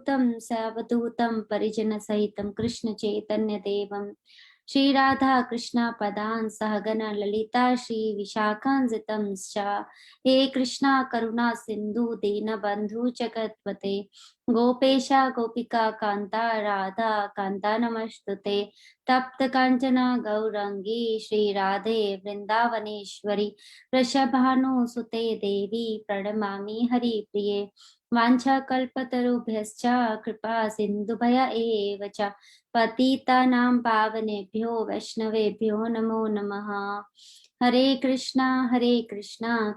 तं सावधूतं परिजनसहितं कृष्णचैतन्यदेवं श्री राधा कृष्ण पदान् सहगण ललिता श्री विशाखान्वितं च हे कृष्णा करुणा सिंधु दीनबन्धु जगत्पते गोपेश गोपिका कांता राधा कांता नमस्तुते तप्त कांचना गौरंगी श्री राधे वृंदावनेश्वरी वृषभानुसुते देवी प्रणमामि हरिप्रिये वाञ्छाकल्पतरुभ्यश्च कृपा सिन्धुभय एव च पतितानां पावनेभ्यो वैष्णवेभ्यो नमो नमः। हरे कृष्णा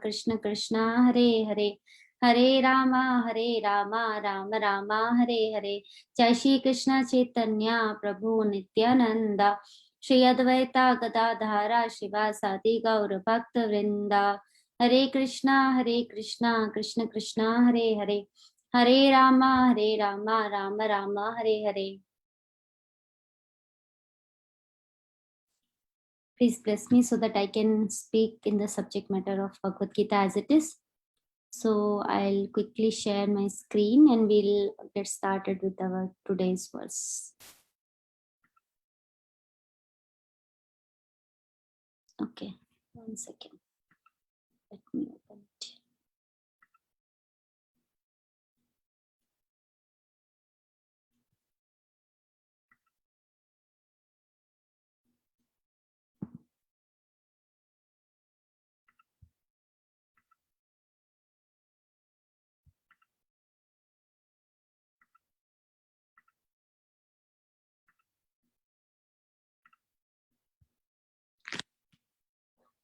कृष्ण कृष्णा हरे हरे हरे रामा राम राम हरे हरे। जय श्री कृष्ण चैतन्य प्रभु नित्यानंद श्री अद्वैता गदाधारा शिवासादि गौर भक्त वृंदा। हरे Krishna Krishna Krishna Hare Hare Hare Rama Ram Ram Hare Hare. Please bless me so that I can speak in the subject matter of Bhagavad Gita as it is. So I'll quickly share my screen and we'll get started with our today's verse. Okay, 1 second. Let me open it.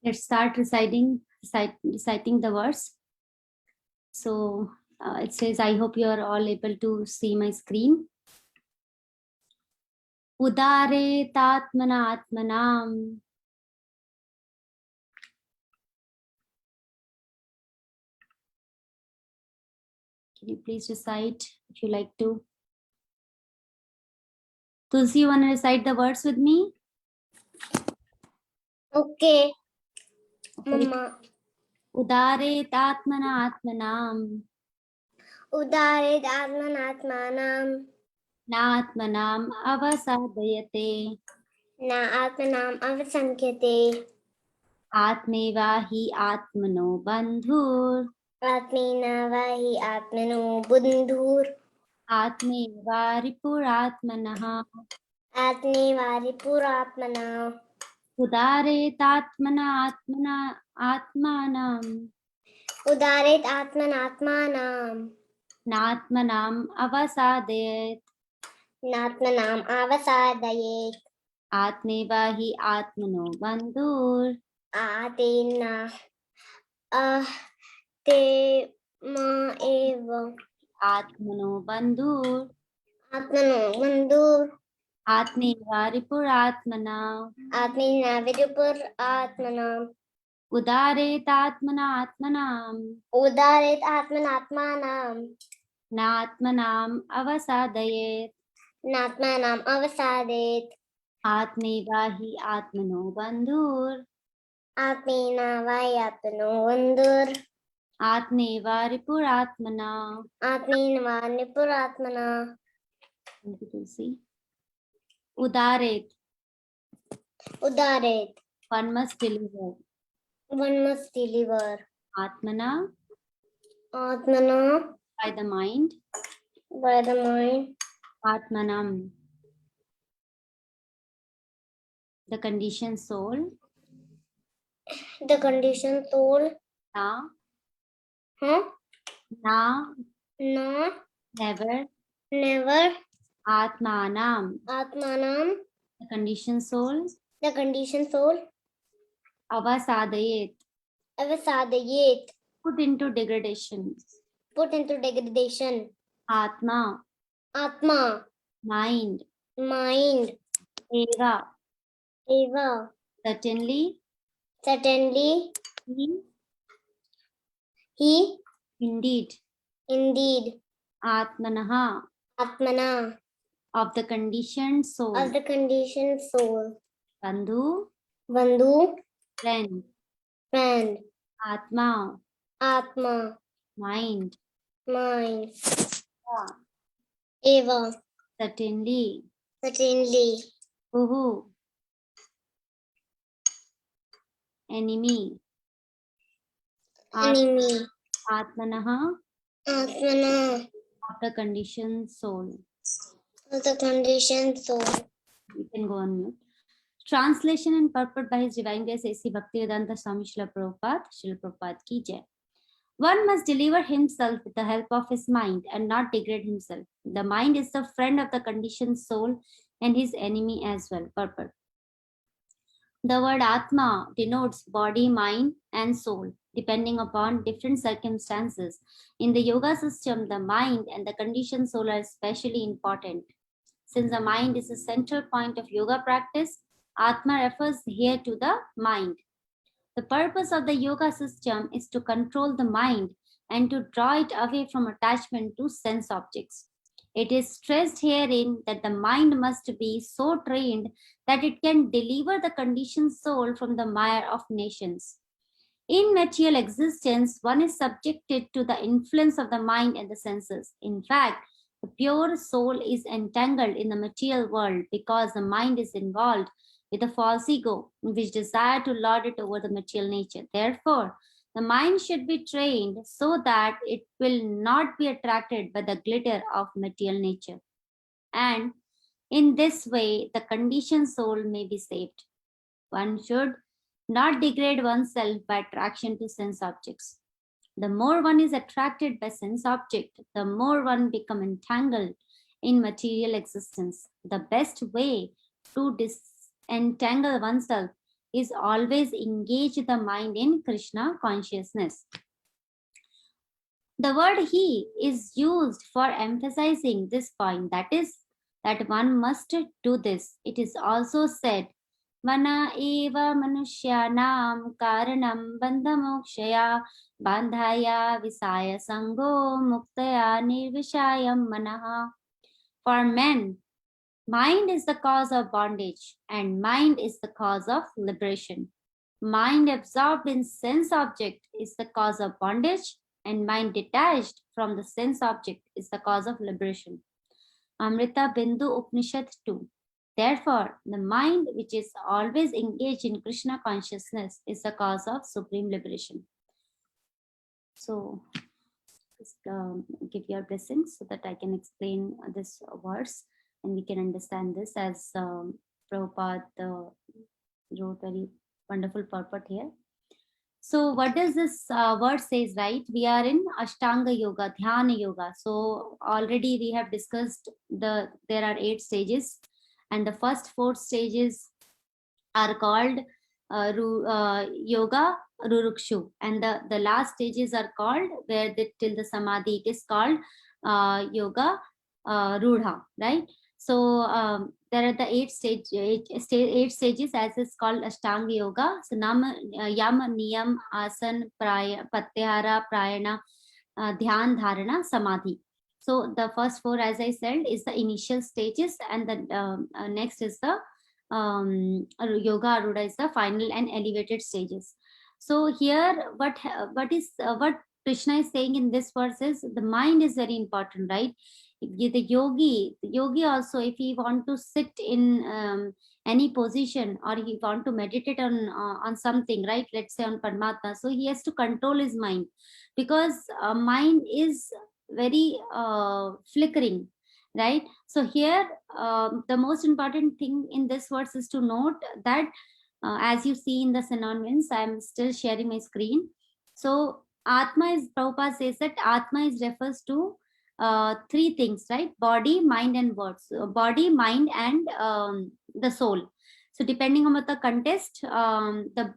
Let's start reciting the verse. So it says, I hope you are all able to see my screen. Udare tatmana atmanam. Can you please recite if you like to? Tulsi, you want to recite the words with me? Okay. Udare tatmana atmanam. Udaret atmanatmanam. Na atmanam avasadayate. Na atmanam avasankyate. Atmeva hi atmano bandhur. Atmena vahi atmano bundhur. Atmeva ripuratmanaha. Atme varipuratmana. Udare tatmana atmanam. Udaret atmanatmanam. Natmanam avasadayat. Natmanam avasadayet. Atmeva hi atmano bandhur. Atena te ma eva. Atmano bandhur. Atmano bandhur. Atmeva ripuratmana. Atmena varipuratmanam. Udare tatmana atmanam. Udaret atmanatmanam. Natmanam avasadayet. Natmanam avasadet. Atmeva hi atmano bandhur. Atmena vayatmano vandur. Atmeva ripuratmana. Atmena vanipuratmana. See. Udaret. Udaret. One must deliver. One must deliver. Atmana. Atmana. By the mind. By the mind. Atmanam. The conditioned soul. The conditioned soul. Na. Huh? Na. No. Never. Never. Atmanam. Atmanam. The conditioned soul. The conditioned soul. Avasadayet. Avasadayet. Put into degradation. Put into degradation. Atma. Atma. Mind. Mind. Eva. Eva. Certainly. Certainly. He. Indeed. Indeed. Atmanaha. Atmana. Of the conditioned soul. Of the conditioned soul. Bandhu. Bandhu. Friend. Friend. Atma. Atma. Mind. Mind. Eva. Certainly. Certainly. Uhu. Enemy. Enemy. Atmanaha. Atmana. Of the conditioned soul. Of the conditioned soul. You can go on mute. Translation and purport by His Divine Grace A.C. Bhaktivedanta Swami Srila Prabhupada. Srila Prabhupada ki jai. One must deliver himself with the help of his mind and not degrade himself. The mind is the friend of the conditioned soul and his enemy as well. Purport. The word Atma denotes body, mind, and soul, depending upon different circumstances. In the yoga system, the mind and the conditioned soul are especially important. Since the mind is the central point of yoga practice, Atma refers here to the mind. The purpose of the yoga system is to control the mind and to draw it away from attachment to sense objects. It is stressed herein that the mind must be so trained that it can deliver the conditioned soul from the mire of nations. In material existence, one is subjected to the influence of the mind and the senses. In fact, the pure soul is entangled in the material world because the mind is involved with a false ego, which desire to lord it over the material nature. Therefore, the mind should be trained so that it will not be attracted by the glitter of material nature. And in this way, the conditioned soul may be saved. One should not degrade oneself by attraction to sense objects. The more one is attracted by sense object, the more one become entangled in material existence. The best way to disentangle oneself is always engage the mind in Krishna consciousness. The word he is used for emphasizing this point, that is, that one must do this. It is also said, Mana eva manushyanam karanam bandhamokshaya bandhaya visaya sango muktaya nirvishayam manaha. For men, mind is the cause of bondage and mind is the cause of liberation. Mind absorbed in sense object is the cause of bondage and mind detached from the sense object is the cause of liberation. Amrita Bindu Upanishad 2. Therefore, the mind which is always engaged in Krishna consciousness is the cause of supreme liberation. So, just give your blessings so that I can explain this verse and we can understand this as Prabhupada wrote very wonderful purport here. So what does this word says, right? We are in Ashtanga Yoga, Dhyana Yoga. So already we have discussed there are 8 stages and the first 4 stages are called Yoga Rurukshu, and the last stages are called where till the Samadhi, it is called Yoga Rudha, right? So there are the 8 stages as is called Ashtanga Yoga. So Yam, Niyam, Asan, Pratyahara, Prayana, Dhyan, Dharana, Samadhi. So the first 4, as I said, is the initial stages, and the next is the Yoga Arudha is the final and elevated stages. So here, what Krishna is saying in this verse is the mind is very important, right? The yogi also, if he want to sit in any position or he want to meditate on something, right? Let's say on Paramatma, so he has to control his mind because mind is very flickering, right? So here the most important thing in this verse is to note that as you see in the synonyms, I'm still sharing my screen. So Atma is, Prabhupada says that Atma is refers to 3 things, right? Body, mind, and words. So body, mind, and the soul. So depending on the context, that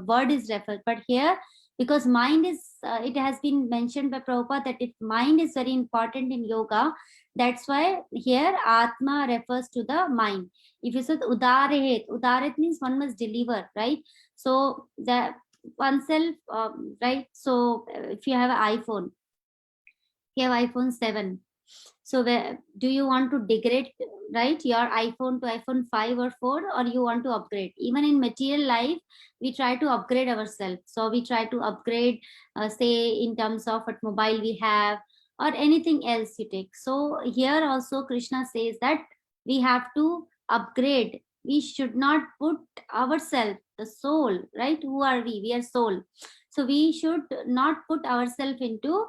word is referred. But here, because mind is, it has been mentioned by Prabhupada that if mind is very important in yoga, that's why here Atma refers to the mind. If you said Udaret means one must deliver, right? So the oneself, right? So if you have an iPhone, you have iPhone 7. So where do you want to degrade, right, your iPhone to iPhone 5 or 4, or you want to upgrade? Even in material life, we try to upgrade ourselves. So we try to upgrade, say in terms of what mobile we have, or anything else you take. So here also Krishna says that we have to upgrade. We should not put ourselves, the soul, right? Who are we? We are soul. So we should not put ourselves into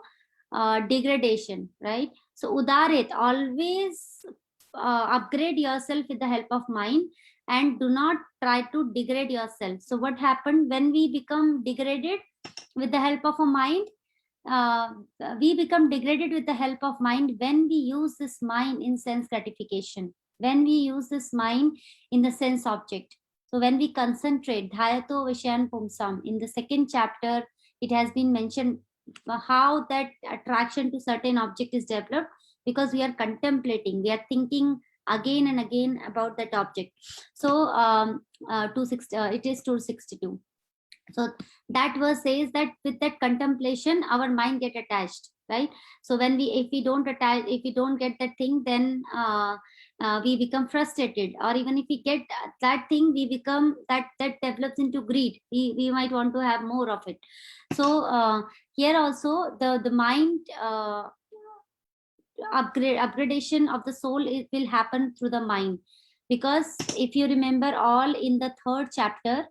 degradation, right? So udarit, always upgrade yourself with the help of mind, and do not try to degrade yourself. So what happened when we become degraded with the help of a mind? uh, we become degraded with the help of mind when we use this mind in sense gratification, when we use this mind in the sense object. So when we concentrate, dhayato vishayan pumsam, in the second chapter it has been mentioned how that attraction to certain object is developed, because we are contemplating, we are thinking again and again about that object. So 260, it is 262. So that verse says that with that contemplation our mind get attached, right? So when we, if we don't attach, if we don't get that thing, then we become frustrated, or even if we get that thing, we become that develops into greed. We might want to have more of it. So here also the mind upgradation of the soul, it will happen through the mind. Because if you remember all in the third chapter,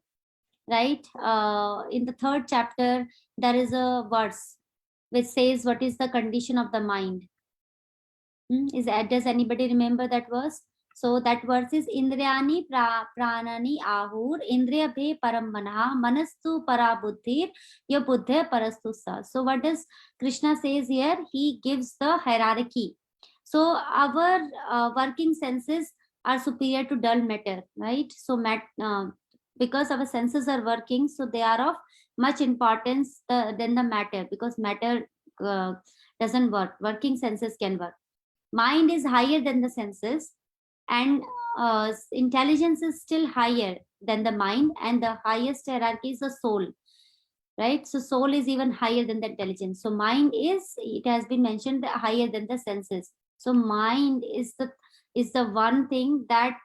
right, in the third chapter there is a verse which says what is the condition of the mind. Is that, does anybody remember that verse? So that verse is indriyani pranani ahur indriya bhe param manah manastu para buddhir ya buddhe parastu sa. So what does Krishna says here? He gives the hierarchy. So our working senses are superior to dull matter, right? So because our senses are working, so they are of much importance than the matter, because matter doesn't work, working senses can work. Mind is higher than the senses, and intelligence is still higher than the mind, and the highest hierarchy is the soul, right? So soul is even higher than the intelligence. So mind is, it has been mentioned, higher than the senses. So mind is the one thing that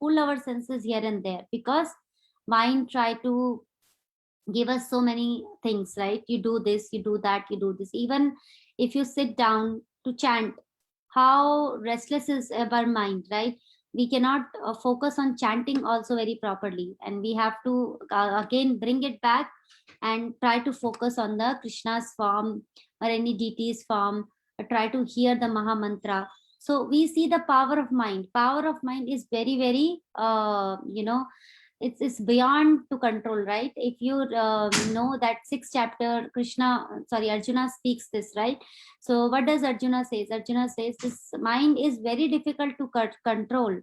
pull our senses here and there, because mind try to give us so many things, right? You do this, you do that, you do this. Even if you sit down to chant, how restless is our mind, right? We cannot focus on chanting also very properly, and we have to again bring it back and try to focus on the Krishna's form or any deity's form, or try to hear the Maha Mantra. So we see the power of mind. Power of mind is very, very it's beyond to control, right? If you know that sixth chapter, Arjuna speaks this, right? So what does Arjuna says? Arjuna says this mind is very difficult to control.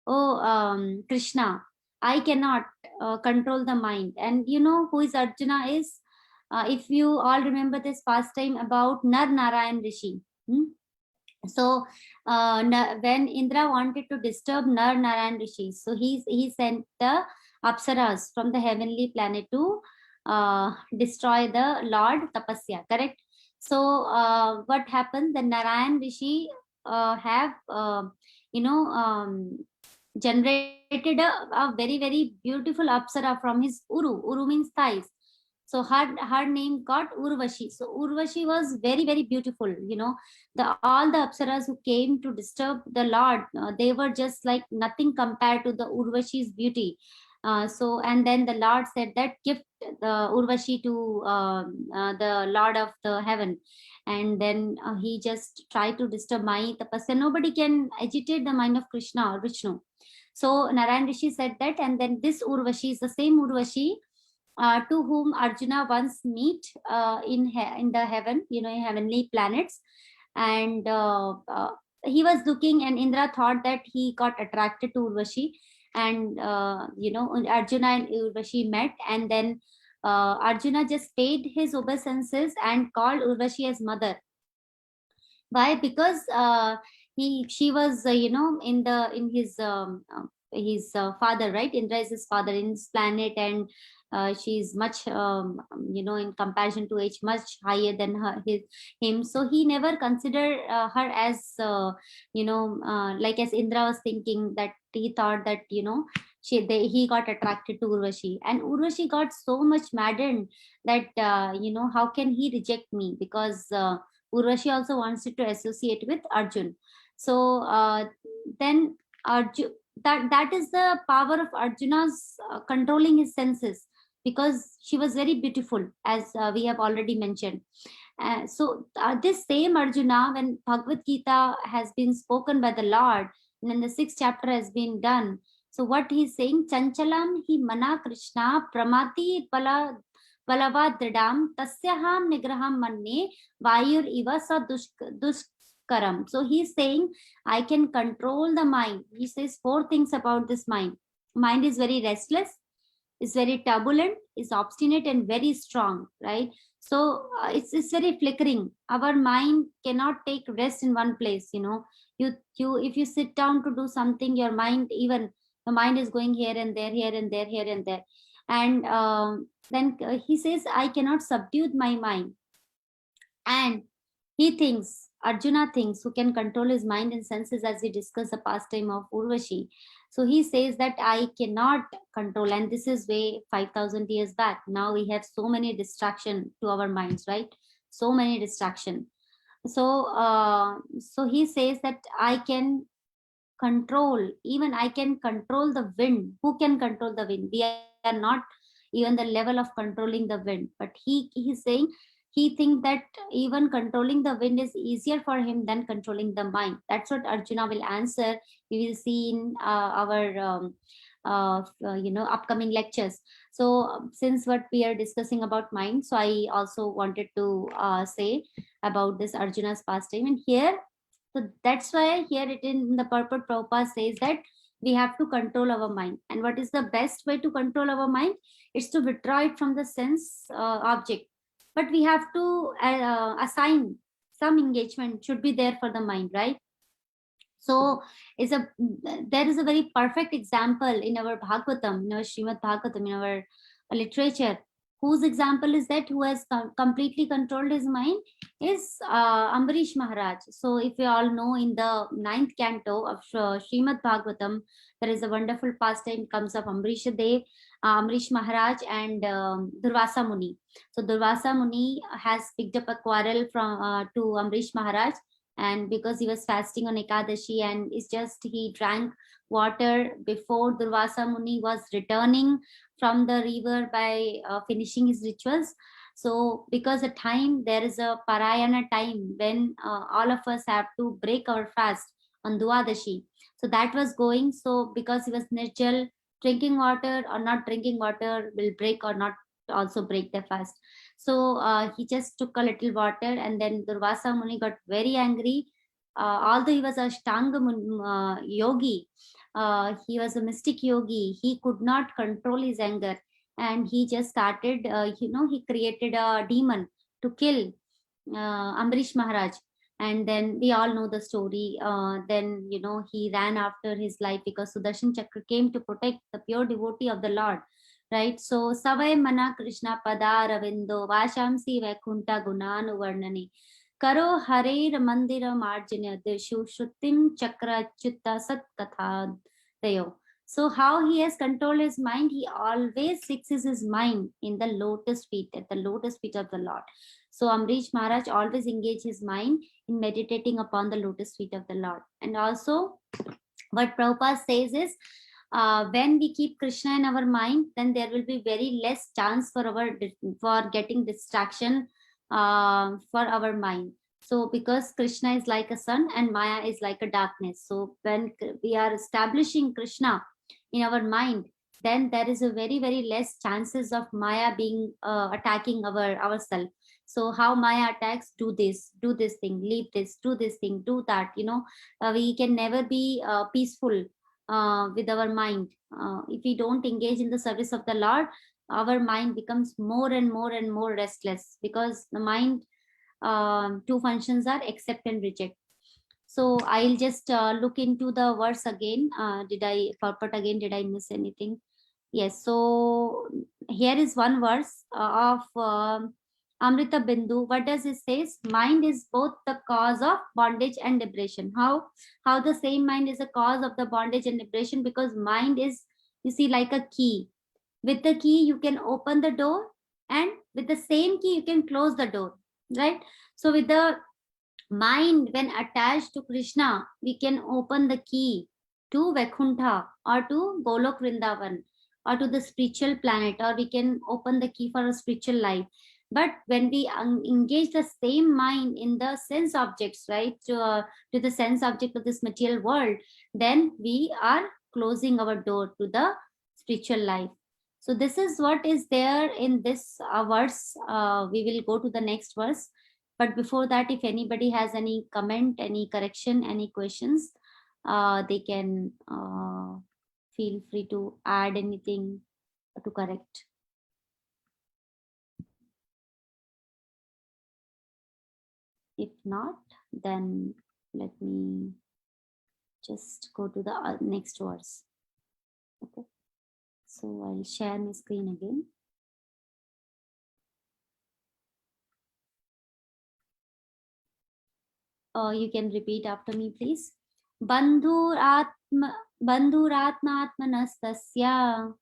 Oh, Krishna, I cannot control the mind. And you know who is Arjuna is? If you all remember this pastime about Nar Narayan Rishi. So when Indra wanted to disturb Nar Narayan Rishi, so he sent the Apsaras from the heavenly planet to destroy the Lord Tapasya, correct? So what happened? The Narayan Rishi have generated a very, very beautiful Apsara from his Uru. Uru means thighs. So her name got Urvashi. So Urvashi was very, very beautiful. You know, all the Apsaras who came to disturb the Lord, they were just like nothing compared to the Urvashi's beauty. So and then the Lord said that gift the Urvashi to the Lord of the heaven, and then he just tried to disturb Mai Tapasya. Nobody can agitate the mind of Krishna or Vishnu. So Narayan Rishi said that, and then this Urvashi is the same Urvashi to whom Arjuna once meet in the heaven, in heavenly planets. And he was looking, and Indra thought that he got attracted to Urvashi. And, Arjuna and Urvashi met. And then Arjuna just paid his obeisances and called Urvashi as mother. Why? Because she was, in his father, right? Indra is his father in his planet, and she's much, in comparison to age, much higher than him. So he never considered her as, like as Indra was thinking, that he thought that, he got attracted to Urvashi, and Urvashi got so much maddened that, how can he reject me? Because Urvashi also wants it to associate with Arjun. So then Arjun, that is the power of Arjuna's controlling his senses, because she was very beautiful, as we have already mentioned. This same Arjuna, when Bhagavad Gita has been spoken by the Lord, and then the 6th chapter has been done. So what he's saying, Chanchalam hi mana Krishna pramati balavadridam tasyaham nigraham manne vayur iva sa dushkaram. So he's saying, I can control the mind. He says 4 things about this mind. Mind is very restless, is very turbulent, is obstinate, and very strong, right? So it's very flickering. Our mind cannot take rest in one place. You if you sit down to do something, your mind, even the mind is going here and there, here and there, here and there. And then he says, I cannot subdue my mind. And he thinks, Arjuna thinks, who can control his mind and senses, as we discussed the pastime of Urvashi. So he says that I cannot control, and this is way 5,000 years back. Now we have so many distraction to our minds, right? So many distraction. So he says that I can control, even I can control the wind. Who can control the wind? We are not even the level of controlling the wind, but he's saying he thinks that even controlling the wind is easier for him than controlling the mind. That's what Arjuna will answer. We will see in our upcoming lectures. So since what we are discussing about mind, so I also wanted to say about this Arjuna's pastime. And here, so that's why here it in the purport Prabhupada says that we have to control our mind. And what is the best way to control our mind? It's to withdraw it from the sense object. But we have to assign some engagement should be there for the mind, right? So there is a very perfect example in our Bhagavatam, in our Srimad Bhagavatam, in our literature. Whose example is that? Who has completely controlled his mind is Ambarish Maharaj. So if you all know, in the 9th canto of Srimad Bhagavatam, there is a wonderful pastime comes of Ambarish Dev, Ambarish Maharaj, and Durvasa Muni. So Durvasa Muni has picked up a quarrel from to Ambarish Maharaj, and because he was fasting on Ekadashi, and it's just he drank water before Durvasa Muni was returning from the river by finishing his rituals. So because the time, there is a Parayana time when all of us have to break our fast on Dwadashi. So that was going. So because he was Nirjal, drinking water or not drinking water will break or not also break the fast. So he just took a little water, and then Durvasa Muni got very angry. Although he was a Ashtanga yogi, he was a mystic yogi, he could not control his anger, and he just started, he created a demon to kill Ambarish Maharaj. And then we all know the story. Then, he ran after his life because Sudarshan Chakra came to protect the pure devotee of the Lord. Right? So, Savai Mana Krishna Pada Ravindo Vashamsi Vaikunta Gunanu Varnani Karo Harer Mandira Marjanya Deshu Shrutim Chakra Chitta Sat Katha Dayo. So how he has controlled his mind, he always fixes his mind in the lotus feet, at the lotus feet of the Lord. So Ambarish Maharaj always engaged his mind in meditating upon the lotus feet of the Lord. And also what Prabhupada says is, when we keep Krishna in our mind, then there will be very less chance for getting distraction for our mind. So because Krishna is like a sun and Maya is like a darkness. So when we are establishing Krishna in our mind, then there is a very, very less chances of Maya being attacking ourselves. So how Maya attacks, do this thing, leave this, do this thing, do that, we can never be peaceful with our mind. If we don't engage in the service of the Lord, our mind becomes more and more and more restless, because the mind, 2 functions are accept and reject. So I'll just look into the verse again. Did I miss anything? Yes. So here is one verse of Amrita Bindu. What does it say? Mind is both the cause of bondage and liberation. How the same mind is a cause of the bondage and liberation? Because mind is, you see, like a key. With the key, you can open the door, and with the same key, you can close the door, right? So with the Mind, when attached to Krishna, we can open the key to Vaikuntha or to Golok Vrindavan or to the spiritual planet, or we can open the key for a spiritual life. But when we engage the same mind in the sense objects, right, to the sense object of this material world, then we are closing our door to the spiritual life. So this is what is there in this verse. We will go to the next verse. But before that, if anybody has any comment, any correction, any questions, they can feel free to add anything to correct. If not, then let me just go to the next verse. Okay. So I'll share my screen again. You can repeat after me, please. Bandhuratmatmanastasya.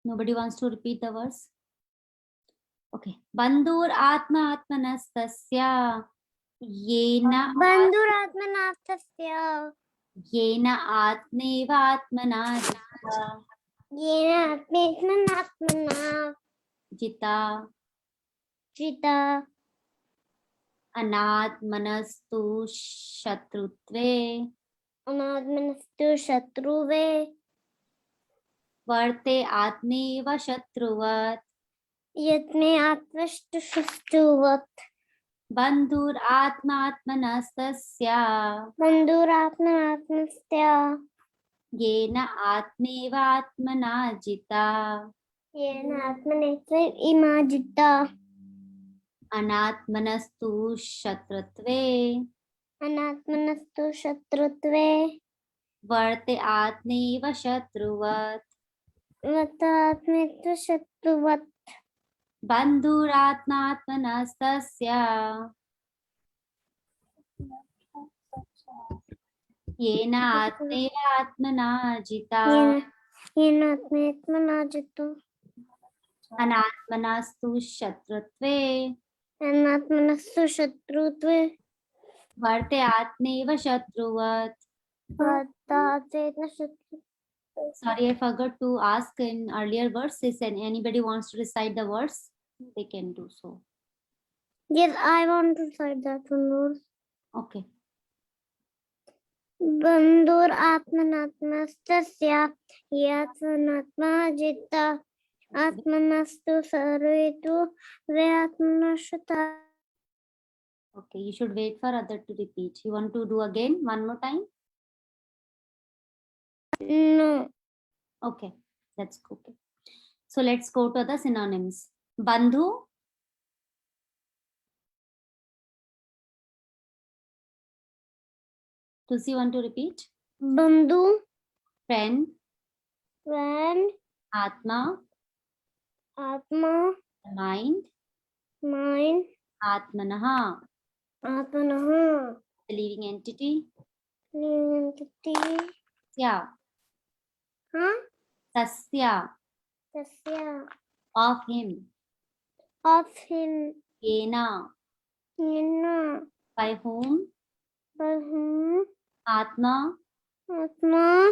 Nobody wants to repeat the verse? Okay. Bandhuratmanastasya. Yena Bandhuratmanastasya Yena atmevatmana yena atmanatmana jita jita anatmanastu shatrutve anadmanastu shatruve varte atmeva shatruvat yatme atvashtu shastruvat bandhur atmatmanastasya bandhuratmanastasya yena atmevatmana jita yena atmanatva imajita anatmanastu shatrutve anatmanastu shatrutve varte atmeva shatruvat vatatmitva shatruvat bandhuratmatmanastasya येना आत्मेवात्मना जिता yena atmatmana jitu अनात्मनास्तु शत्रुत्वे anatmanastu shatrutve वर्ते आत्मेव शत्रुवत्. vatatmitva shatruvat. Sorry, I forgot to ask in earlier verses, and anybody wants to recite the verse, they can do so. Yes, I want to cite that one more. Okay. Bandhur atmanatmastasya yatmanatma jitta atmanastu sarvetu ve atmanashata. Okay, you should wait for other to repeat. You want to do again one more time? No. Okay, that's okay. So let's go to the synonyms. Bandhu, Tulsi, want to repeat? Bandhu, Friend, friend, Atma, atma, mind, mind, Atmanaha, atmanaha, the living entity, entity, Sya, Tasya, tasya, of him, of him, Yena, yena, by whom, by whom, Atma, atma,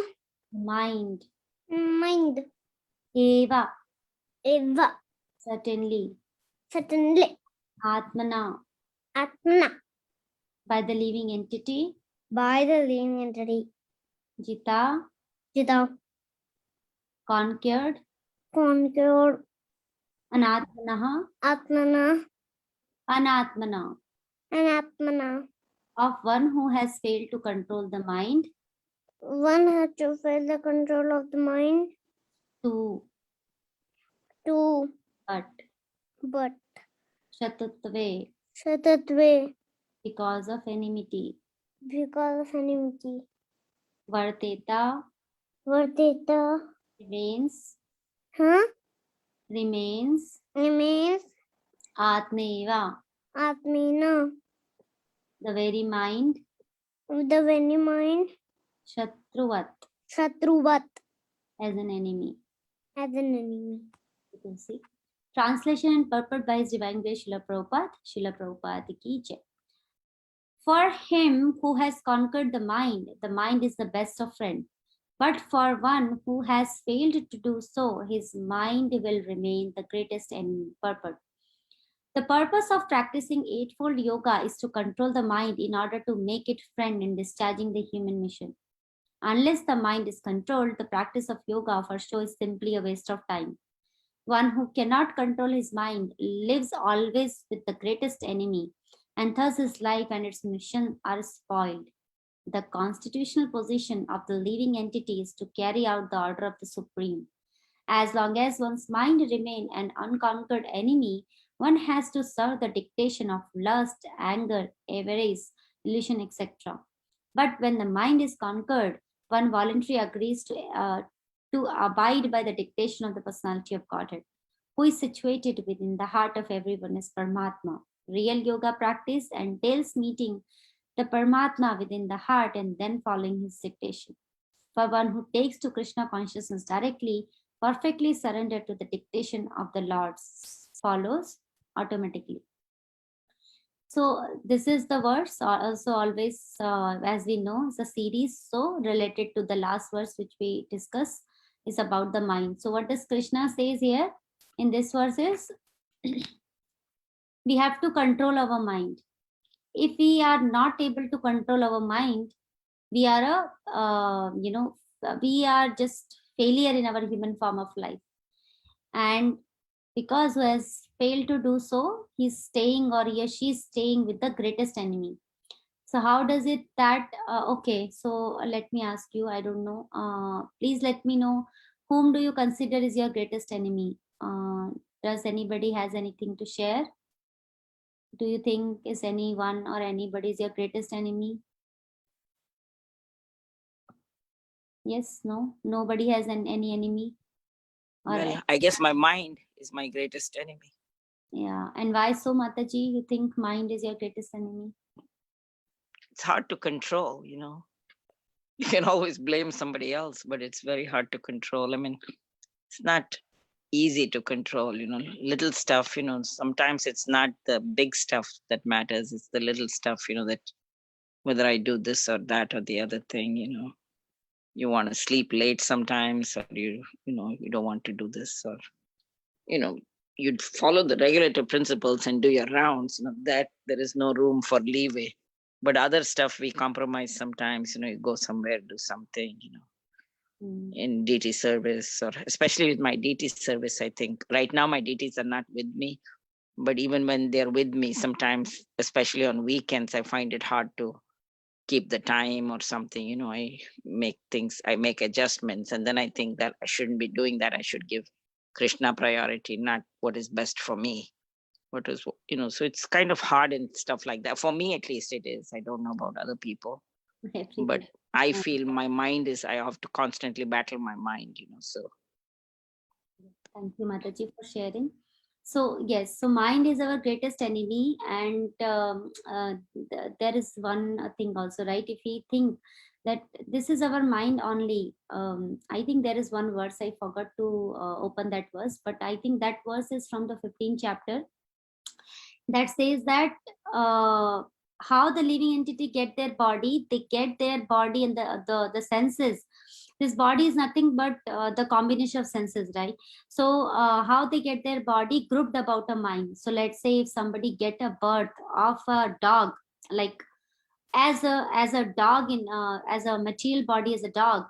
mind, mind, Eva, eva, certainly, certainly, Atmana, atmana, by the living entity, by the living entity, Jita, jita, conquered, conquered, Anatmanaha, atmana, Anatmana, anatmana. of one who has failed to control the mind, One has to fail the control of the mind to, but Shatutve, shatatve because of enmity, because of enmity. Varteta, Vartita, remains, remains Atmeva, atmina, the very mind, the very mind, Shatruvat, shatruvat, as an enemy. as an enemy. You can see. Translation and purport by His Divine Grace Srila Prabhupada. Srila Prabhupada ki jai. For him who has conquered the mind is the best of friends. But for one who has failed to do so, his mind will remain the greatest enemy. Purport. The purpose of practicing Eightfold Yoga is to control the mind in order to make it friend in discharging the human mission. Unless the mind is controlled, the practice of yoga for show is simply a waste of time. One who cannot control his mind lives always with the greatest enemy, and thus his life and its mission are spoiled. The constitutional position of the living entity is to carry out the order of the Supreme. As long as one's mind remains an unconquered enemy, one has to serve the dictation of lust, anger, avarice, illusion, etc. But when the mind is conquered, one voluntarily agrees to abide by the dictation of the personality of Godhead, who is situated within the heart of everyone as Paramatma. Real yoga practice entails meeting the Paramatma within the heart and then following his dictation. For one who takes to Krishna consciousness directly, perfectly surrendered to the dictation of the Lord, follows automatically. So this is the verse. Also always, as we know, is a series. So related to the last verse which we discussed is about the mind. So what does Krishna says here in this verse is we have to control our mind. If we are not able to control our mind, we are we are just failure in our human form of life. And because who has failed to do so, he's staying or he or she is staying with the greatest enemy. So how does it that, okay, so let me ask you, I don't know, please let me know, whom do you consider is your greatest enemy? Does anybody has anything to share? Do you think is anyone or anybody is your greatest enemy? Yes, no, nobody has any enemy? Well, I guess my mind is my greatest enemy. Yeah, and why so, Mataji? You think mind is your greatest enemy? It's hard to control, you know. You can always blame somebody else, but it's very hard to control. I mean, it's not easy to control, you know, little stuff, you know, sometimes it's not the big stuff that matters. It's the little stuff, you know, that whether I do this or that or the other thing, you know, you want to sleep late sometimes, or you know, you don't want to do this, or, you know, you'd follow the regulator principles and do your rounds, you know, that there is no room for leeway. But other stuff we compromise sometimes, you know, you go somewhere, do something, you know, in DT service, or especially with my DT service. I think right now my DTs are not with me, but even when they're with me, sometimes, especially on weekends, I find it hard to keep the time or something, you know. I make adjustments, and then I think that I shouldn't be doing that. I should give Krishna priority, not what is best for me, what is, you know. So it's kind of hard and stuff like that. For me, at least it is. I don't know about other people, but I feel my mind is, I have to constantly battle my mind, you know. So thank you, Mataji, for sharing. So yes, so mind is our greatest enemy, and there is one thing also, right? If we think that this is our mind only, I think there is one verse, I forgot to open that verse, but I think that verse is from the 15th chapter, that says that how the living entity get their body, they get their body and the senses. This body is nothing but the combination of senses, right? So how they get their body grouped about a mind. So let's say if somebody get a birth of a dog, like as a dog in as a material body as a dog,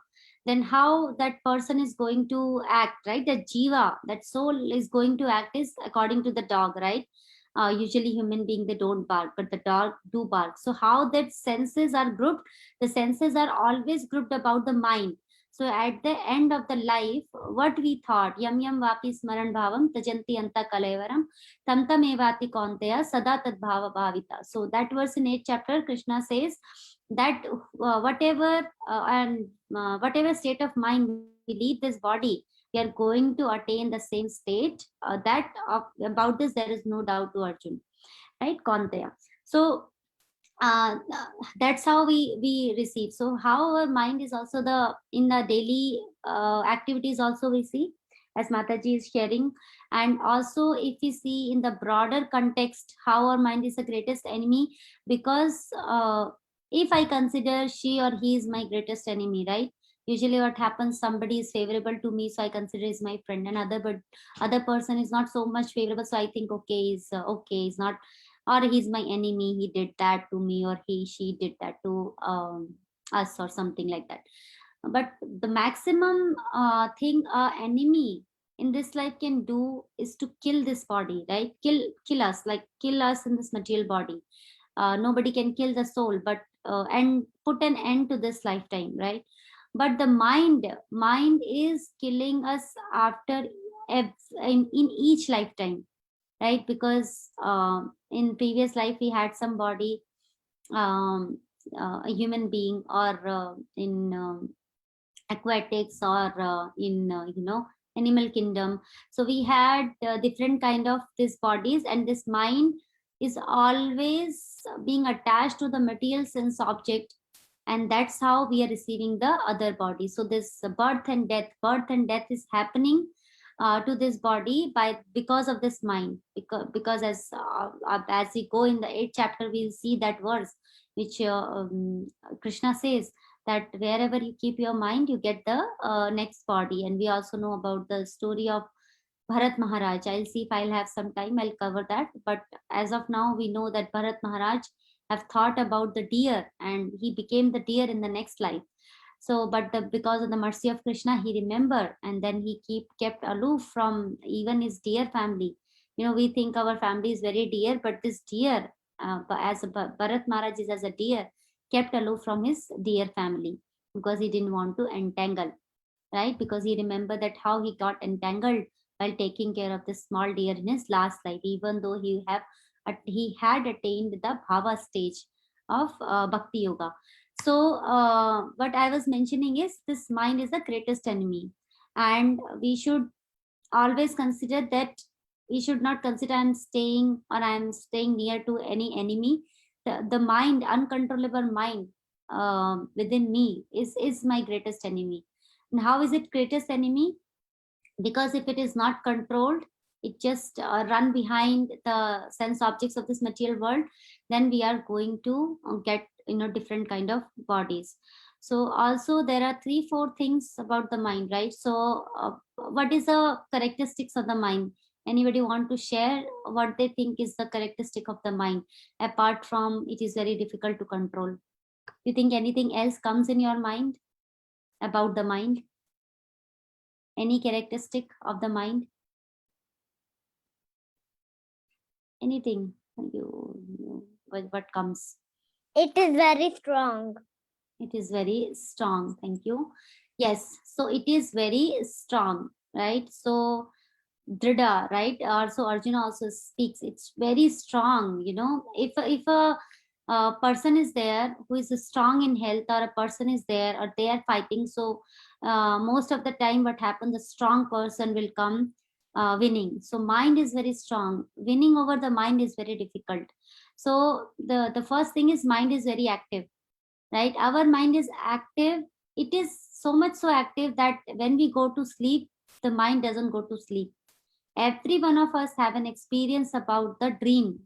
then how that person is going to act, right? The jiva, that soul is going to act is according to the dog, right? Usually human being, they don't bark, but the dog do bark. So how that senses are grouped, the senses are always grouped about the mind. So at the end of the life, what we thought, yam yam vapi smaran bhavam tajanti anta kalevaram tam tam evati kaunteya sada tad bhava bhavita. So that verse in 8th chapter, Krishna says that whatever state of mind we leave this body, we are going to attain the same state. About this there is no doubt to Arjun, right? Kaunteya. So that's how we receive. So how our mind is also the in the daily activities also we see as Mataji is sharing. And also, if we see in the broader context, how our mind is the greatest enemy, because if I consider she or he is my greatest enemy, right? Usually what happens, somebody is favorable to me, so I consider is my friend, and other person is not so much favorable, so I think okay, he's not, or he's my enemy, he did that to me, or she did that to us, or something like that. But the maximum thing a enemy in this life can do is to kill this body, right? Kill us, like kill us in this material body. Nobody can kill the soul, but and put an end to this lifetime, right? But the mind is killing us after in each lifetime, right? Because in previous life we had somebody, um, a human being, or in aquatics, or in animal kingdom. So we had different kind of these bodies, and this mind is always being attached to the material sense object, and that's how we are receiving the other body. So this birth and death is happening to this body because of this mind, because as we go in the 8th chapter, we'll see that verse which Krishna says that wherever you keep your mind, you get the next body. And we also know about the story of Bharat Maharaj. I'll see if I'll have some time, I'll cover that. But as of now, we know that Bharat Maharaj have thought about the deer, and he became the deer in the next life. So, but because of the mercy of Krishna, he remembered, and then he kept aloof from even his deer family. We think our family is very dear, but this deer, Bharat Maharaj is as a deer, kept aloof from his deer family, because he didn't want to entangle, right? Because he remembered that how he got entangled while taking care of this small deer in his last life, even though he had attained the bhava stage of bhakti yoga. So what I was mentioning is, this mind is the greatest enemy, and we should always consider that we should not consider I'm staying near to any enemy. The mind, uncontrollable mind within me is my greatest enemy. And how is it greatest enemy? Because if it is not controlled, it just run behind the sense objects of this material world, then we are going to get different kind of bodies. So also there are 3-4 things about the mind, right? So what is the characteristics of the mind? Anybody want to share what they think is the characteristic of the mind, apart from it is very difficult to control? You think anything else comes in your mind about the mind? Any characteristic of the mind? Anything what comes? It is very strong. It is very strong. Thank you. Yes, so it is very strong, right? So Drida, right? Also Arjuna also speaks. It's very strong. If a person is there who is strong in health, or a person is there or they are fighting, so most of the time what happens, the strong person will come winning. So mind is very strong. Winning over the mind is very difficult. So the first thing is, mind is very active, right? Our mind is active. It is so much so active that when we go to sleep, the mind doesn't go to sleep. Every one of us have an experience about the dream,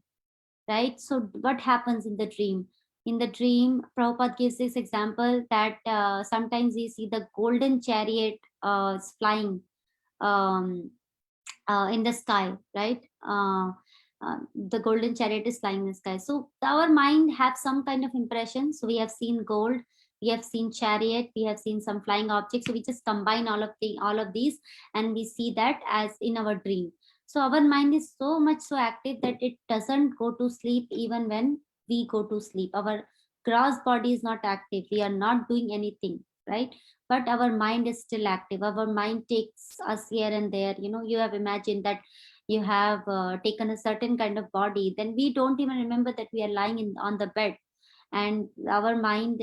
right? So what happens in the dream? In the dream, Prabhupada gives this example that sometimes we see the golden chariot flying um, in the sky, right? The golden chariot is flying in the sky. So our mind have some kind of impression. So we have seen gold, we have seen chariot, we have seen some flying objects. So we just combine all of these, and we see that as in our dream. So our mind is so much so active that it doesn't go to sleep even when we go to sleep. Our gross body is not active. We are not doing anything, right? But our mind is still active. Our mind takes us here and there. You have imagined that you have taken a certain kind of body, then we don't even remember that we are lying on the bed, and our mind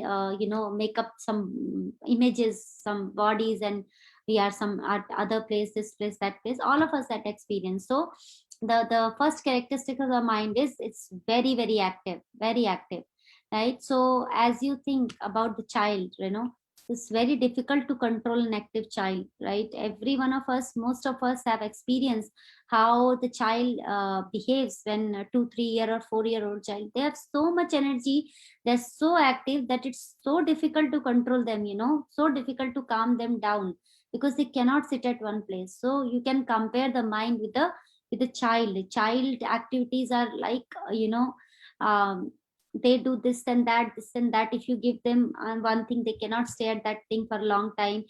make up some images, some bodies, and we are some at other place, this place, that place, all of us that experience. So the first characteristic of the mind is, it's very, very active, very active, right? So as you think about the child, it's very difficult to control an active child, right? Every one of us, most of us have experienced how the child behaves when a 2 3 year or 4 year old child, they have so much energy, they're so active that it's so difficult to control them, so difficult to calm them down, because they cannot sit at one place. So you can compare the mind with the child activities are like, um, they do this and that, this and that. If you give them one thing, they cannot stay at that thing for a long time,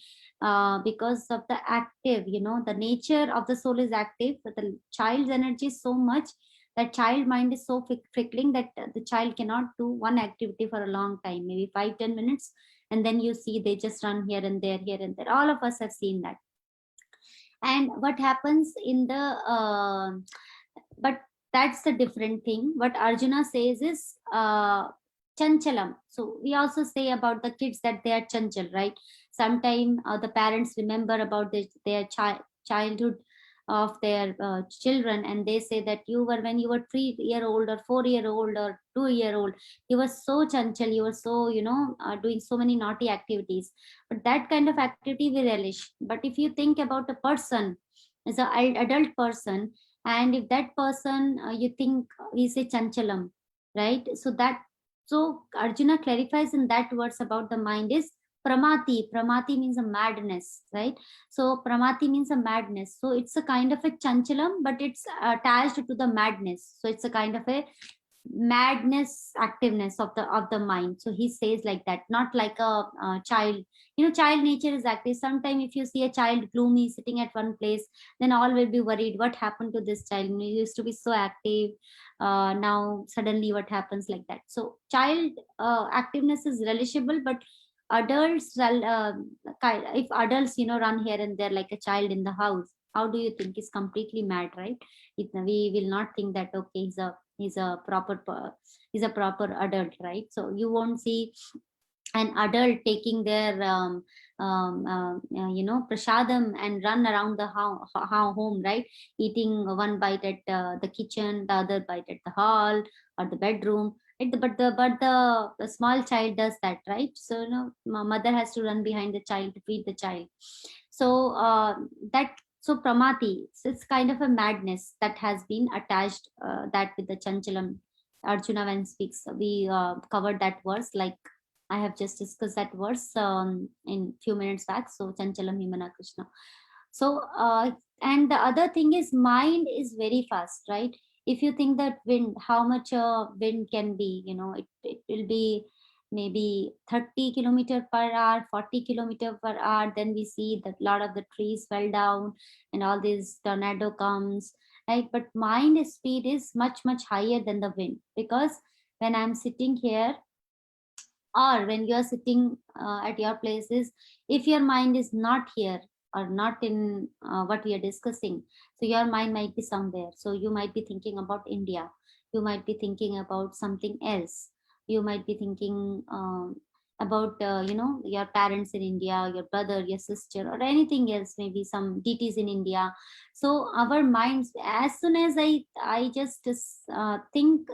because of the active, the nature of the soul is active, but the child's energy is so much that child mind is so frickling that the child cannot do one activity for a long time, maybe 5 10 minutes, and then you see they just run here and there, here and there. All of us have seen that. And what happens in the but that's a different thing. What Arjuna says is chanchalam. So we also say about the kids that they are chanchal, right? Sometime the parents remember about their childhood of their children, and they say that you were, when you were 3 year old or 4 year old or 2 year old, you were so chanchal, you were so, doing so many naughty activities. But that kind of activity we relish. But if you think about a person as an adult person, and if that person, you think, we say chanchalam, right? So Arjuna clarifies in that words about the mind is pramati means a madness, right? So pramati means a madness, so it's a kind of a chanchalam, but it's attached to the madness, so it's a kind of a madness activeness of the mind. So he says like that, not like a child. Child nature is active. Sometimes if you see a child gloomy sitting at one place, then all will be worried, what happened to this child? He used to be so active, now suddenly what happens, like that. So child activeness is relishable, but adults, if adults run here and there like a child in the house, how do you think? Is completely mad, right? We will not think that, okay, he's a proper adult, right? So you won't see an adult taking their prasadam and run around the home, right? Eating one bite at the kitchen, the other bite at the hall or the bedroom, right? But the small child does that, right? So mother has to run behind the child to feed the child. So that so pramati, so it's kind of a madness that has been attached, that with the chanchalam. Arjuna when speaks, we covered that verse, like I have just discussed that verse in few minutes back. So chanchalam himana Krishna. So and the other thing is, mind is very fast, right? If you think that wind, how much wind can be, it will be maybe 30 kilometer per hour, 40 kilometer per hour. Then we see that a lot of the trees fell down and all this tornado comes, right? But mind speed is much higher than the wind, because when I'm sitting here, or when you are sitting at your places, if your mind is not here or not in what we are discussing, so your mind might be somewhere. So you might be thinking about India, you might be thinking about something else, you might be thinking about your parents in India, your brother, your sister, or anything else, maybe some deities in India. So our minds, as soon as I just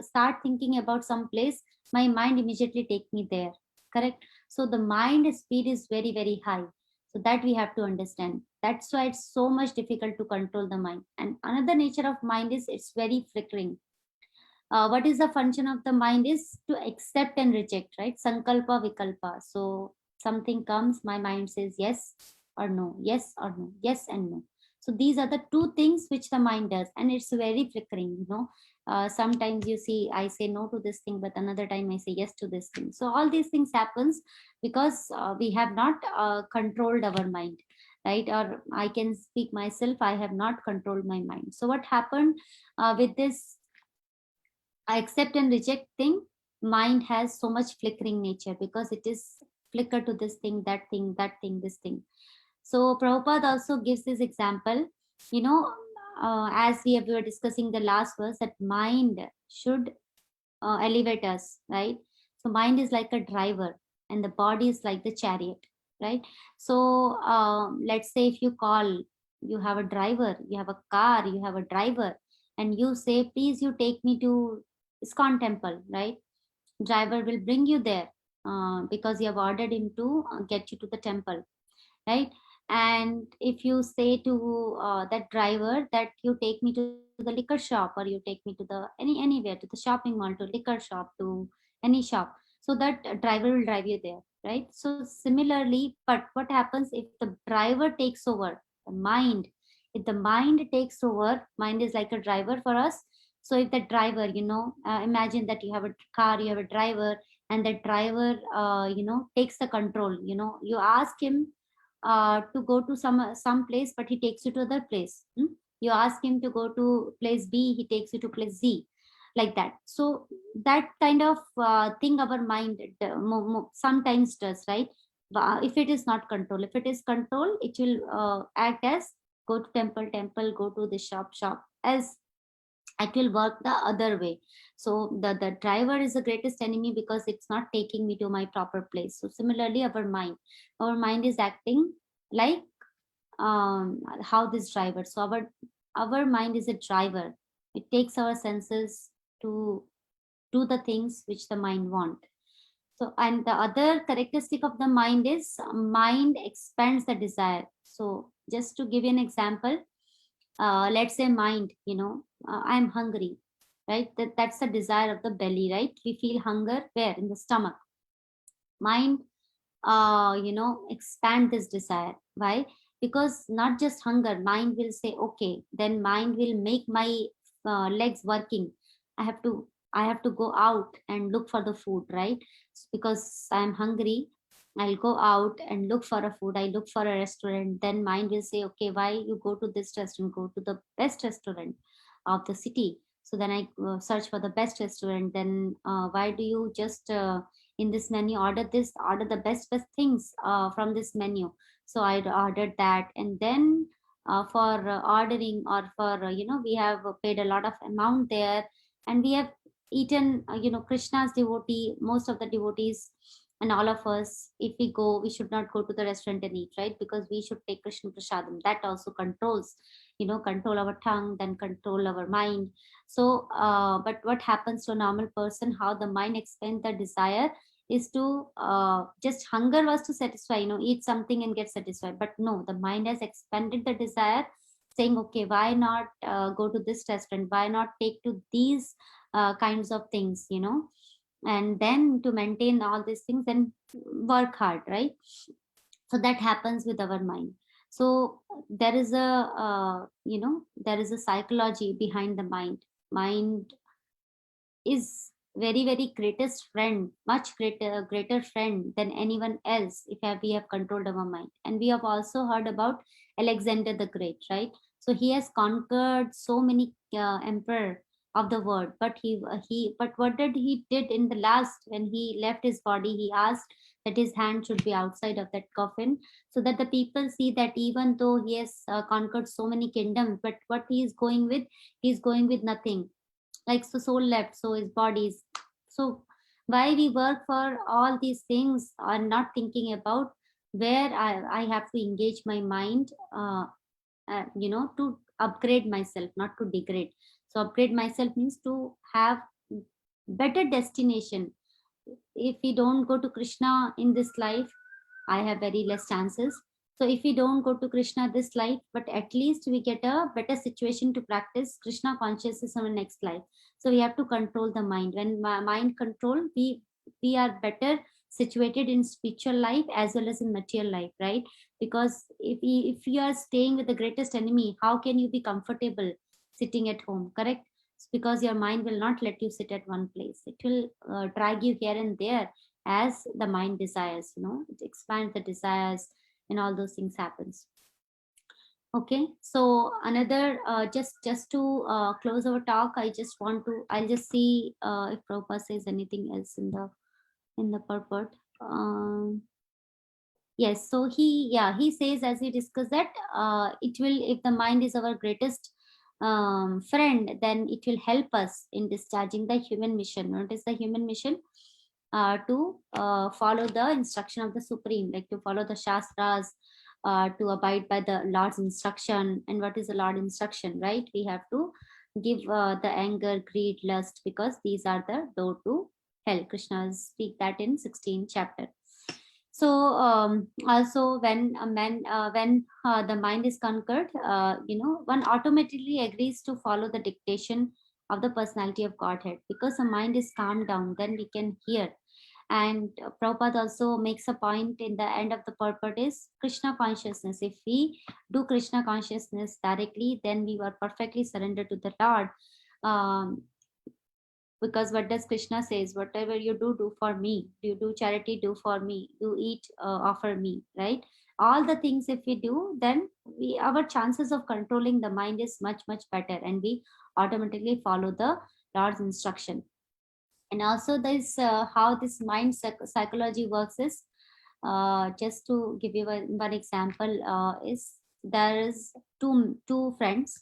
start thinking about some place, my mind immediately take me there, correct? So the mind speed is very high, so that we have to understand. That's why it's so much difficult to control the mind. And another nature of mind is it's very flickering. What is the function of the mind is to accept and reject, right? Sankalpa vikalpa. So something comes, my mind says yes or no, yes or no, yes and no. So these are the two things which the mind does, and it's very flickering. Sometimes you see I say no to this thing, but another time I say yes to this thing. So all these things happens because we have not controlled our mind, right? Or I can speak myself, I have not controlled my mind. So what happened with this I accept and reject thing, mind has so much flickering nature, because it is flicker to this thing, that thing, that thing, this thing. So Prabhupada also gives this example, as we were discussing the last verse, that mind should elevate us, right? So mind is like a driver and the body is like the chariot, right? So let's say if you call, you have a driver, you have a car, you have a driver, and you say, please, you take me to ISKCON temple, right? Driver will bring you there. because you have ordered him to get you to the temple, right? And if you say to that driver that you take me to the liquor shop, or you take me to the anywhere, to the shopping mall, to liquor shop, to any shop, so that driver will drive you there, right? So similarly, but what happens if the driver takes over the mind? If the mind takes over, mind is like a driver for us. So if the driver, imagine that you have a car, you have a driver, and the driver takes the control. You ask him to go to some place, but he takes you to other place. You ask him to go to place B, he takes you to place Z, like that. So that kind of thing our mind sometimes does, right? If it is not control, if it is control, it will act as go to temple, go to the shop, as it will work the other way. So the driver is the greatest enemy because it's not taking me to my proper place. So similarly, our mind is acting like how this driver. So our mind is a driver. It takes our senses to do the things which the mind want. So, and the other characteristic of the mind is mind expands the desire. So just to give you an example, let's say mind, I'm hungry, right? That's the desire of the belly, right? We feel hunger where? In the stomach. Mind expand this desire. Why? Because not just hunger, mind will say, okay, then mind will make my legs working. I have to go out and look for the food, right? Because I'm hungry, I'll go out and look for a food. I look for a restaurant. Then mind will say, okay, why you go to this restaurant? Go to the best restaurant of the city. So then I search for the best restaurant. Then why do you just in this menu order the best things from this menu? So I ordered that, and then for ordering, or for we have paid a lot of amount there, and we have eaten Krishna's devotee, most of the devotees and all of us, if we go, we should not go to the restaurant and eat, right? Because we should take Krishna prasadam. That also controls, control our tongue, then control our mind. So but what happens to a normal person, how the mind expands the desire is to just hunger was to satisfy, eat something and get satisfied. But no, the mind has expanded the desire, saying, okay, why not go to this restaurant, why not take to these kinds of things, and then to maintain all these things, then work hard, right? So that happens with our mind. So there is a there is a psychology behind the mind is very greatest friend, much greater friend than anyone else, if we have controlled our mind. And we have also heard about Alexander the Great, right? So he has conquered so many emperor of the world, but but what did he did in the last, when he left his body, he asked that his hand should be outside of that coffin, so that the people see that even though he has conquered so many kingdoms, but what he's going with nothing, like, so soul left, so his bodies. So why we work for all these things are not thinking about where I have to engage my mind to upgrade myself, not to degrade. So upgrade myself means to have better destination. If we don't go to Krishna in this life, I have very less chances. So if we don't go to Krishna this life, but at least we get a better situation to practice Krishna consciousness in the next life. So we have to control the mind. When mind control, we are better situated in spiritual life as well as in material life, right? Because if you are staying with the greatest enemy, how can you be comfortable sitting at home, correct? It's because your mind will not let you sit at one place. It will drag you here and there as the mind desires, it expands the desires, and all those things happens. Okay, so another just to close our talk, I'll just see if Prabhupada says anything else in the purport. Yes, so he says, as we discussed, that it will, if the mind is our greatest friend, then it will help us in discharging the human mission. What is the human mission? To follow the instruction of the Supreme, like to follow the Shastras, to abide by the Lord's instruction. And what is the Lord's instruction, right? We have to give the anger, greed, lust, because these are the door to hell. Krishna speak that in 16th chapter. So also when the mind is conquered, one automatically agrees to follow the dictation of the personality of Godhead, because the mind is calmed down, then we can hear. And Prabhupada also makes a point in the end of the purport is Krishna consciousness. If we do Krishna consciousness directly, then we were perfectly surrendered to the Lord. Because what does Krishna says, whatever you do for me. You do charity, do for me. You eat, offer me, right? All the things if we do, then our chances of controlling the mind is much better, and we automatically follow the Lord's instruction. And also this how this mind psychology works is, just to give you one example, is there is two friends,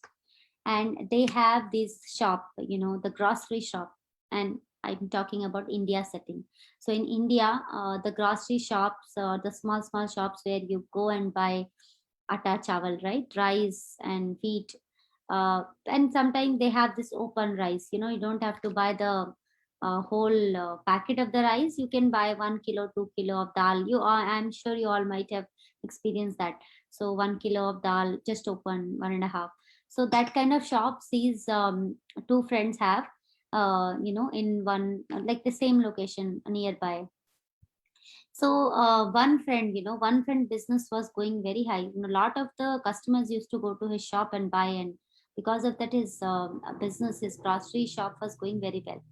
and they have this shop, the grocery shop. And I'm talking about India setting. So in India, the grocery shops, the small shops where you go and buy atta chawal, right, rice and wheat, and sometimes they have this open rice. You don't have to buy the whole packet of the rice. You can buy 1 kilo, 2 kilo of dal. I'm sure you all might have experienced that. So 1 kilo of dal, just open 1.5. So that kind of shops these two friends have, in one, like the same location nearby. So one friend business was going very high. A lot of the customers used to go to his shop and buy, and because of that, his business, his grocery shop was going very well.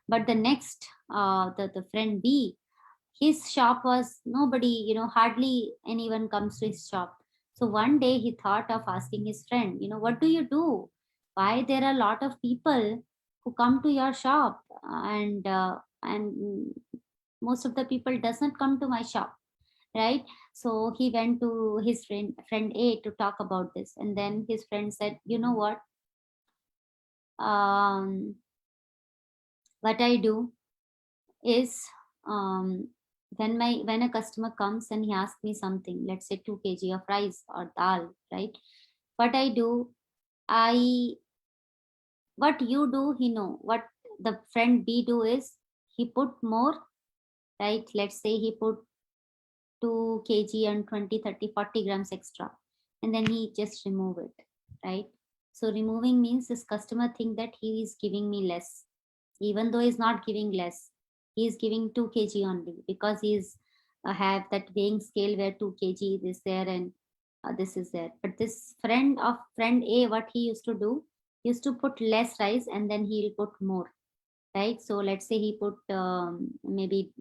But the next, the friend B, his shop was nobody, hardly anyone comes to his shop. So one day he thought of asking his friend, what do you do? Why there are a lot of people who come to your shop, and most of the people does not come to my shop, right? So he went to his friend A to talk about this, and then his friend said, you know um, what I do is, when a customer comes and he asks me something, let's say 2 kg of rice or dal, right? What I do, I what you do, he know. What the friend B do is, he put more, right? Let's say he put 2 kg and 20, 30, 40 grams extra, and then he just remove it, right? So removing means this customer think that he is giving me less, even though he's not giving less. He is giving 2 kg only, because he's have that weighing scale where 2 kg is there, and this is there. But this friend A, what he used to do, he used to put less rice, and then he'll put more, right? So let's say he put maybe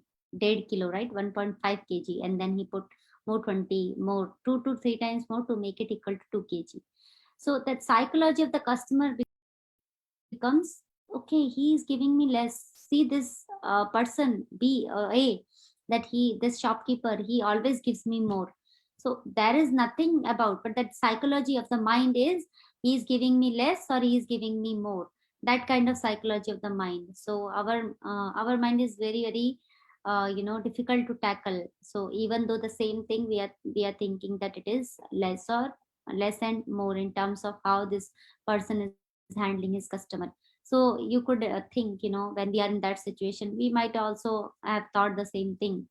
1.5 kilo, right, 1.5 kg, and then he put more 20 more, 2 to 3 times more, to make it equal to 2 kg. So that psychology of the customer becomes, okay, he is giving me less. See this person B, A, that this shopkeeper, he always gives me more. So there is nothing about, but that psychology of the mind is, he is giving me less or he is giving me more. That kind of psychology of the mind. So our mind is very difficult to tackle. So even though the same thing, we are thinking that it is less or less and more, in terms of how this person is handling his customer. So you could think, when we are in that situation, we might also have thought the same thing.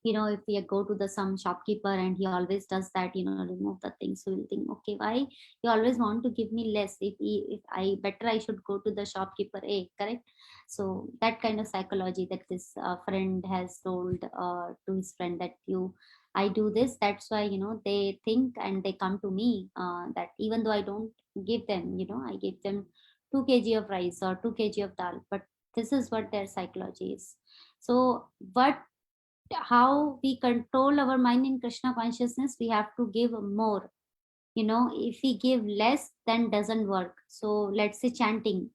If we go to the some shopkeeper and he always does that, remove the things, so we'll think, okay, why you always want to give me less? If I better, I should go to the shopkeeper A, correct? So that kind of psychology that this friend has told to his friend, that I do this, that's why they think and they come to me, that even though I don't give them, I give them 2 kg of rice or 2 kg of dal, but this is what their psychology is. So what how we control our mind in Krishna consciousness, we have to give more. If we give less, then doesn't work. So let's say chanting,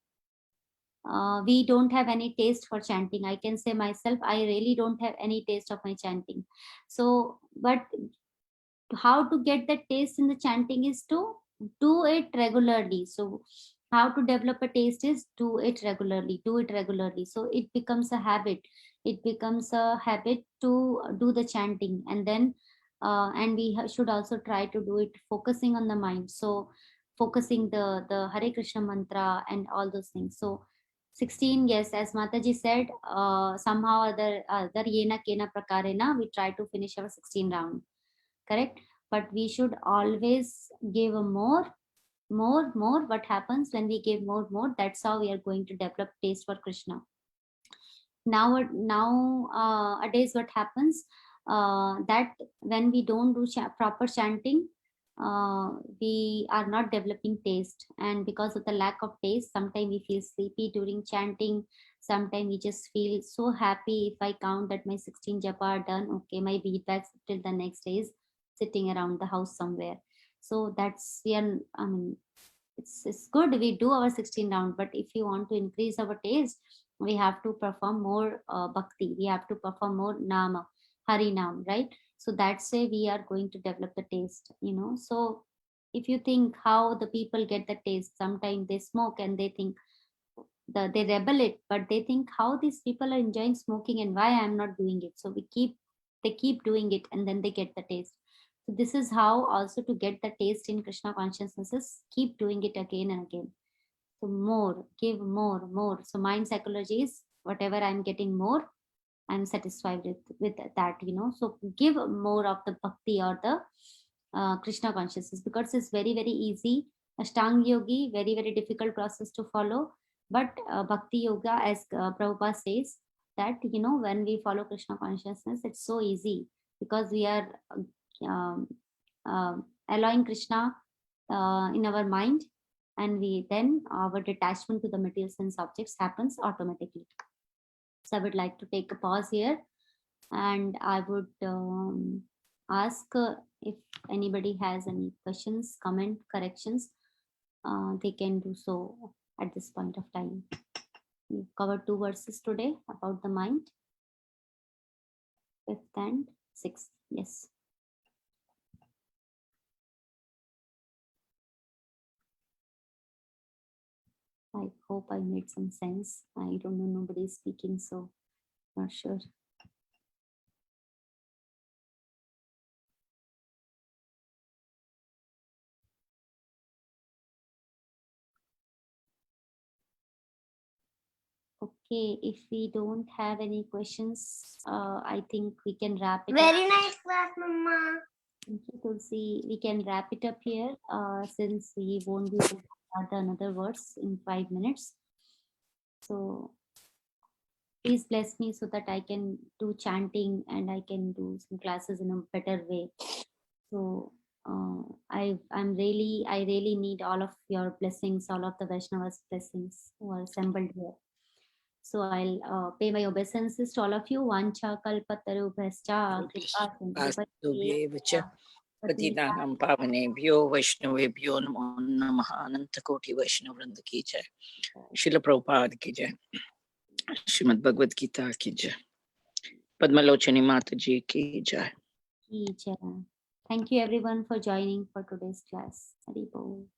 we don't have any taste for chanting. I can say myself, I really don't have any taste of my chanting. So but how to get the taste in the chanting is to do it regularly. So how to develop a taste is do it regularly, so it becomes a habit. It becomes a habit to do the chanting, and then and we should also try to do it focusing on the mind. So focusing the Hare Krishna mantra and all those things. So 16, yes, as Mataji said, somehow other yena kena prakarena, we try to finish our 16 round, correct? But we should always give a more. What happens when we give more? That's how we are going to develop taste for Krishna. Nowadays what happens, that when we don't do proper chanting, we are not developing taste, and because of the lack of taste, sometimes we feel sleepy during chanting. Sometimes we just feel so happy if I count that my 16 japa are done, okay, my beat back till the next day is sitting around the house somewhere. So that's, we are, I mean, it's good we do our 16 round, but if you want to increase our taste, we have to perform more bhakti, we have to perform more nama, hari nam, right? So that's why we are going to develop the taste, so if you think how the people get the taste, sometimes they smoke and they think they rebel it, but they think how these people are enjoying smoking and why I'm not doing it. So they keep doing it and then they get the taste. So this is how also to get the taste in Krishna consciousnesses, keep doing it again and again. So more, give more. So mind psychology is whatever I'm getting more, I'm satisfied with that, So give more of the bhakti or the Krishna consciousness, because it's very, very easy. Ashtanga yogi, very, very difficult process to follow. But bhakti yoga, as Prabhupada says, that, when we follow Krishna consciousness, it's so easy because we are allowing Krishna in our mind, and we then our detachment to the material sense objects happens automatically. So I would like to take a pause here, and I would ask if anybody has any questions, comment, corrections, they can do so at this point of time. We've covered 2 verses today about the mind, 5th and 6th. Yes. I hope I made some sense. I don't know, nobody is speaking, so not sure. Okay, if we don't have any questions, I think we can wrap it up. Very nice class, Mama. Thank you, Tulsi. We can wrap it up here since we won't be able to start another verse in 5 minutes. So please bless me so that I can do chanting and I can do some classes in a better way. So I really need all of your blessings, all of the Vaishnavas' blessings who are assembled here. So I'll pay my obeisances to all of you. Vancha kalpatarubhascha kripa sindhu पतितानां पावनेभ्यो वैष्णवेभ्यो नमो नमः। अनंत कोटि वैष्णव वृंद की जय। श्रील प्रभुपाद की जय। श्रीमद् भगवद गीता की जय। पद्मलोचनी माता जी की जय। Thank you everyone for joining for today's class. Hari Bol.